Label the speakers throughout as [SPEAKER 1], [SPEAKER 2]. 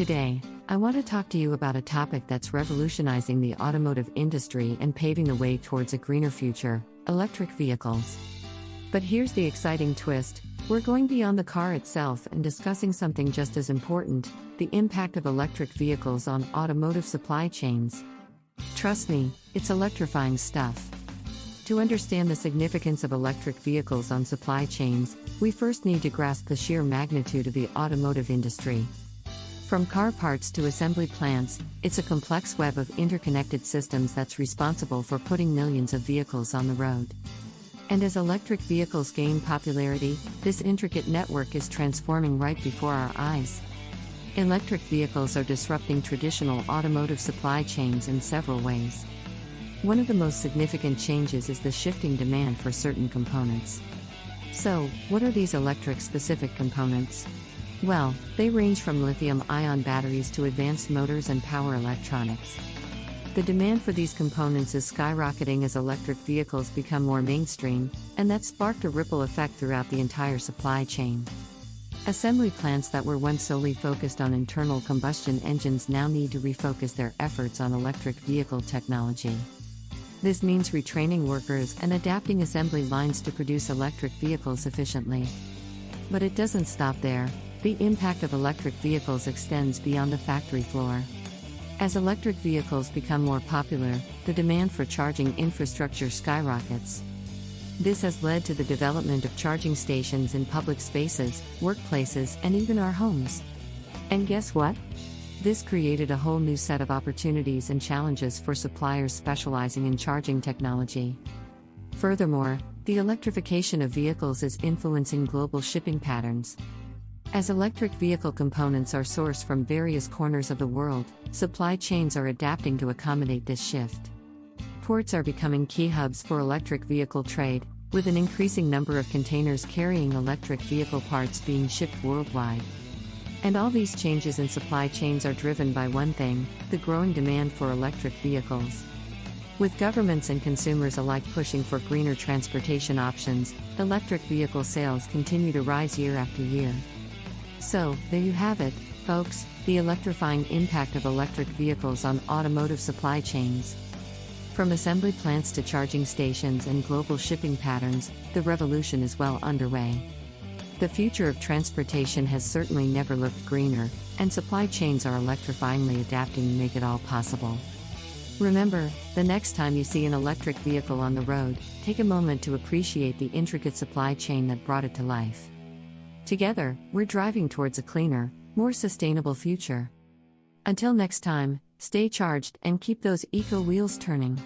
[SPEAKER 1] Today, I want to talk to you about a topic that's revolutionizing the automotive industry and paving the way towards a greener future: electric vehicles. But here's the exciting twist: we're going beyond the car itself and discussing something just as important: the impact of electric vehicles on automotive supply chains. Trust me, it's electrifying stuff. To understand the significance of electric vehicles on supply chains, we first need to grasp the sheer magnitude of the automotive industry. From car parts to assembly plants, it's a complex web of interconnected systems that's responsible for putting millions of vehicles on the road. And as electric vehicles gain popularity, this intricate network is transforming right before our eyes. Electric vehicles are disrupting traditional automotive supply chains in several ways. One of the most significant changes is the shifting demand for certain components. So, what are these electric-specific components? Well, they range from lithium-ion batteries to advanced motors and power electronics. The demand for these components is skyrocketing as electric vehicles become more mainstream, and that sparked a ripple effect throughout the entire supply chain. Assembly plants that were once solely focused on internal combustion engines now need to refocus their efforts on electric vehicle technology. This means retraining workers and adapting assembly lines to produce electric vehicles efficiently. But it doesn't stop there. The impact of electric vehicles extends beyond the factory floor. As electric vehicles become more popular, the demand for charging infrastructure skyrockets. This has led to the development of charging stations in public spaces, workplaces, and even our homes. And guess what? This created a whole new set of opportunities and challenges for suppliers specializing in charging technology. Furthermore, the electrification of vehicles is influencing global shipping patterns. As electric vehicle components are sourced from various corners of the world, supply chains are adapting to accommodate this shift. Ports are becoming key hubs for electric vehicle trade, with an increasing number of containers carrying electric vehicle parts being shipped worldwide. And all these changes in supply chains are driven by one thing: the growing demand for electric vehicles. With governments and consumers alike pushing for greener transportation options, electric vehicle sales continue to rise year after year. So, there you have it, folks, the electrifying impact of electric vehicles on automotive supply chains. From assembly plants to charging stations and global shipping patterns, the revolution is well underway. The future of transportation has certainly never looked greener, and supply chains are electrifyingly adapting to make it all possible. Remember, the next time you see an electric vehicle on the road, take a moment to appreciate the intricate supply chain that brought it to life. Together, we're driving towards a cleaner, more sustainable future. Until next time, stay charged and keep those eco-wheels turning.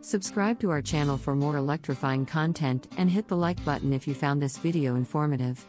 [SPEAKER 1] Subscribe to our channel for more electrifying content and hit the like button if you found this video informative.